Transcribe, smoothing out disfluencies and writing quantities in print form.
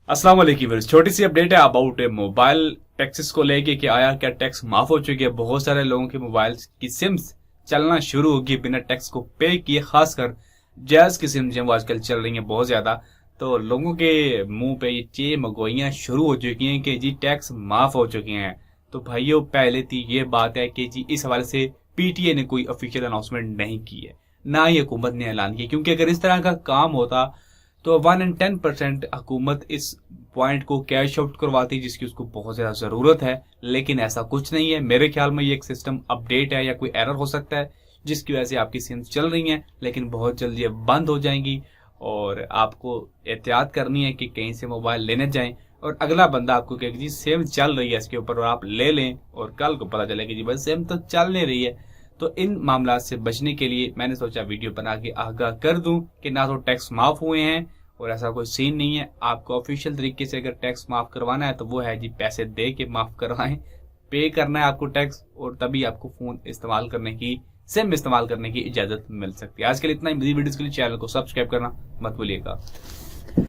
अस्सलाम वालेकुम व्यूअर्स, छोटी सी अपडेट है अबाउट मोबाइल टैक्सेस को लेके कि आया क्या टैक्स माफ हो चुकी है। बहुत सारे लोगों के मोबाइल की सिम्स चलना शुरू होगी बिना टैक्स को पे किए, खासकर जैज की सिम जो आजकल चल रही हैं बहुत ज्यादा। तो लोगों के मुंह पे ये चे मगोइयां शुरू हो चुकी हैं कि जी टैक्स माफ हो चुके हैं। तो भाइयों, पहले थी ये बात है कि जी इस हवाले से पीटीए ने कोई ऑफिशियल अनाउंसमेंट नहीं की है, ना ही हुकूमत ने ऐलान किया, क्योंकि अगर इस तरह का काम होता तो 1 in 10% हुकूमत इस पॉइंट को कैश आउट करवाती जिसकी उसको बहुत ज्यादा जरूरत है। लेकिन ऐसा कुछ नहीं है। मेरे ख्याल में ये एक सिस्टम अपडेट है या कोई एरर हो सकता है जिसकी वजह से आपकी सिम्स चल रही हैं, लेकिन बहुत जल्दी ये बंद हो जाएंगी। और आपको एहतियात करनी है कि कहीं से मोबाइल लेने जाएं और अगला बंदा आपको कहे जी सेम चल रही है इसके ऊपर और आप ले लें, और कल को पता चले कि जी बस सेम तो चल नहीं रही है। तो इन मामला से बचने के लिए मैंने सोचा वीडियो बना के आगाह कर दूं कि ना तो टैक्स माफ हुए हैं और ऐसा कोई सीन नहीं है। आपको ऑफिशियल तरीके से अगर टैक्स माफ करवाना है तो वो है जी पैसे दे के माफ करवाएं, पे करना है आपको टैक्स, और तभी आपको फोन इस्तेमाल करने की, सिम इस्तेमाल करने की इजाजत मिल सकती है। आज के लिए इतना ही। मज़ीद वीडियोस के लिए चैनल को सब्सक्राइब करना मत भूलिएगा।